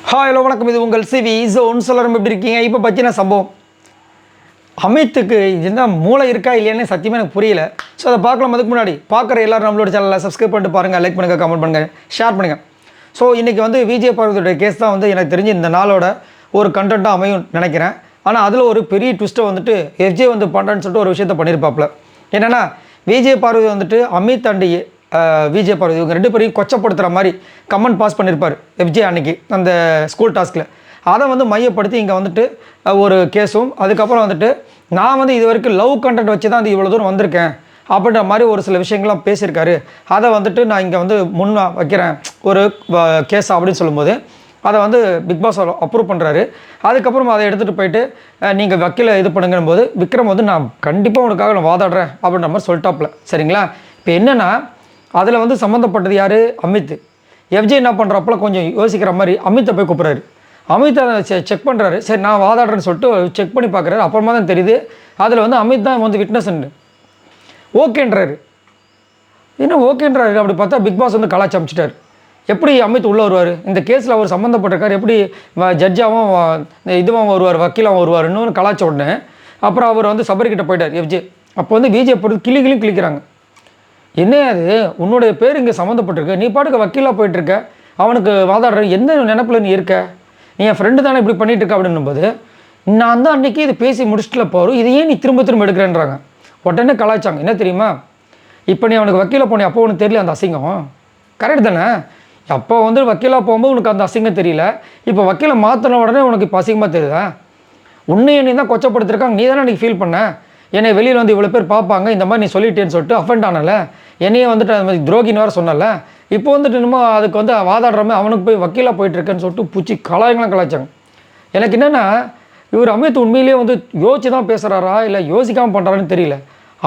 Hi hello வணக்கம். இது உங்கள் சிவி ஜோன். சொல்லரும் எப்படி இருக்கீங்க? இப்போ பற்றின சம்பவம் அமித்துக்கு என்ன மூளை இருக்கா இல்லையானே சத்தியமாக எனக்கு புரியல. ஸோ அதை பார்க்கலாம். அதுக்கு முன்னாடி பார்க்குற எல்லோரும் நம்மளோட சேனலில் சப்ஸ்கிரைப் பண்ணிட்டு பாருங்கள், லைக் பண்ணுங்கள், கமெண்ட் பண்ணுங்கள், ஷேர் பண்ணுங்கள். ஸோ இன்றைக்கி வந்து விஜய் பார்வதியோட கேஸ் தான் வந்து எனக்கு தெரிஞ்சு இந்த நாளோட ஒரு கண்டென்ட்டாக அமையும் நினைக்கிறேன். ஆனால் அதில் ஒரு பெரிய ட்விஸ்ட்டை வந்துட்டு எஃப்ஜே வந்து பண்ணுறேன்னு சொல்லிட்டு ஒரு விஷயத்த பண்ணியிருப்பாப்புல. என்னென்னா விஜய் பார்வதி வந்துட்டு அமித் அண்ட் விஜய் பார்வதி இவங்க ரெண்டு பேரையும் கொச்சப்படுத்துகிற மாதிரி கமெண்ட் பாஸ் பண்ணியிருப்பார் எஃப்ஜே அன்னைக்கு அந்த ஸ்கூல் டாஸ்கில். அதை வந்து மையப்படுத்தி இங்கே வந்துட்டு ஒரு கேஸும், அதுக்கப்புறம் வந்துட்டு நான் வந்து இது வரைக்கும் லவ் கண்டென்ட் வச்சு தான் அது இவ்வளோ தூரம் வந்திருக்கேன் அப்படின்ற மாதிரி ஒரு சில விஷயங்கள்லாம் பேசியிருக்காரு. அதை வந்துட்டு நான் இங்கே வந்து முன்ன வைக்கிறேன் ஒரு கேஸ் அப்படின்னு சொல்லும்போது அதை வந்து பிக் பாஸ் அப்ரூவ் பண்ணுறாரு. அதுக்கப்புறம் அதை எடுத்துகிட்டு போயிட்டு நீங்கள் வக்கீலை இது பண்ணுங்கும் போது விக்ரம் வந்து நான் கண்டிப்பாக உனக்காக நான் வாதாடுறேன் அப்படின்ற மாதிரி சொல்லிட்டாப்புல. சரிங்களா? இப்போ என்னென்னா அதில் வந்து சம்மந்தப்பட்டது யார்? அமித். எஃப்ஜே என்ன பண்ணுறப்பல கொஞ்சம் யோசிக்கிற மாதிரி அமித்தை போய் கூப்பிட்றாரு. அமித் அதை செக் பண்ணுறாரு. சரி நான் வாதாடுறேன்னு சொல்லிட்டு செக் பண்ணி பார்க்குறாரு. அப்புறமா தான் தெரியுது அதில் வந்து அமித் தான் வந்து விட்னஸ்ன்னு ஓகேன்றாரு. என்ன ஓகேன்றாரு? அப்படி பார்த்தா பிக் பாஸ் வந்து கலாச்சி அமைச்சிட்டார். எப்படி அமித் உள்ளே வருவார்? இந்த கேஸில் அவர் சம்மந்தப்பட்டிருக்கார், எப்படி ஜட்ஜாகவும் இதுவும் வருவார், வக்கீலாகவும் வருவார்னு கலாச்ச உடனே அப்புறம் அவர் வந்து சபரிக்கிட்ட போயிட்டார் எஃப்ஜே. அப்போ வந்து விஜய் பொறுத்து கிளிக்கிறாங்க. என்ன அது உன்னுடைய பேர் இங்கே சம்மந்தப்பட்டிருக்கு, நீ பாட்டுக்கு வக்கீலாக போயிட்டுருக்க, அவனுக்கு வாதாடுற எந்த நினைப்பில் நீ இருக்க, நீ என் ஃப்ரெண்டு தானே இப்படி பண்ணிட்டு இருக்க அப்படின்னும்போது நான் தான் அன்றைக்கி இது பேசி முடிச்சுட்டுல போகிறோம், இது ஏன் நீ திரும்ப எடுக்கிறேன்றாங்க. உடனே கலாய்ச்சாங்க. என்ன தெரியுமா? இப்போ நீ அவனுக்கு வக்கீலாக போனே அப்போ உனக்கு தெரியல அந்த அசிங்கம்? கரெக்ட் தானே? அப்போ வந்து வக்கீலாக போகும்போது உனக்கு அந்த அசிங்கம் தெரியல, இப்போ வக்கீலை மாற்றின உடனே உனக்கு இப்போ அசிங்கமாக தெரியுதா? உன்னையை நீ தான் கொச்சப்படுத்திருக்காங்க, நீ தானே அன்றைக்கி ஃபீல் பண்ண, என்னை வெளியில் வந்து இவ்வளோ பேர் பார்ப்பாங்க இந்த மாதிரி நீ சொல்லிட்டேன்னு சொல்லிட்டு அஃபெண்ட் ஆனல, என்னையே வந்துட்டு அது மாதிரி துரோகின்னு வேறு சொன்னல, இப்போ வந்துட்டு இன்னமும் அதுக்கு வந்து வாதாடுறமே அவனுக்கு போய் வக்கீலாக போயிட்டுருக்கேன்னு சொல்லிட்டு பூச்சி கலாய்ச்சாங்க. எனக்கு என்னென்னா இவர் அமித் உண்மையிலேயே வந்து யோசிச்சு தான் பேசுகிறாரா இல்லை யோசிக்காமல் பண்ணுறாருன்னு தெரியல.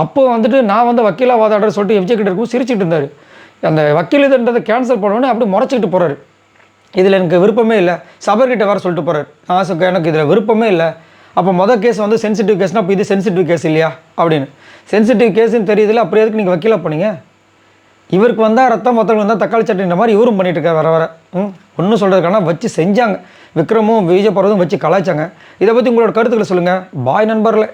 அப்போ வந்துட்டு நான் வந்து வக்கீலாக வாதாடுறேன்னு சொல்லிட்டு எஃப்ஜே கிட்ட இருக்கும் சிரிச்சிட்டு இருந்தார். அந்த வக்கீல் இதுன்றதை கேன்சல் பண்ணோன்னே அப்படி முறைச்சிக்கிட்டு போகிறாரு. இதில் எனக்கு விருப்பமே இல்லை, சபர்கிட்ட வேறு சொல்லிட்டு போகிறார். எனக்கு இதில் விருப்பமே இல்லை. அப்போ மொதல் கேஸ் வந்து சென்சிட்டிவ் கேஸ்னால் இப்போ இது சென்சிட்டிவ் கேஸ் இல்லையா அப்படின்னு. சென்சிட்டிவ் கேஸுன்னு தெரியுதுல, அப்புறம் எதுக்கு நீங்கள் வக்கீலாக போனீங்க? இவருக்கு வந்தால் ரத்தம், மொத்தம் வந்தால் தக்காளி சட்னின்ற மாதிரி இவரும் பண்ணிட்டு இருக்கார் வர ஒன்றும் சொல்கிறதுக்கான வச்சு செஞ்சாங்க. விக்ரமும் விஜய் பார்வதியும் வச்சு கலாய்ச்சாங்க. இதை பற்றி உங்களோட கருத்துக்களை சொல்லுங்கள். பாய் நண்பர்களே.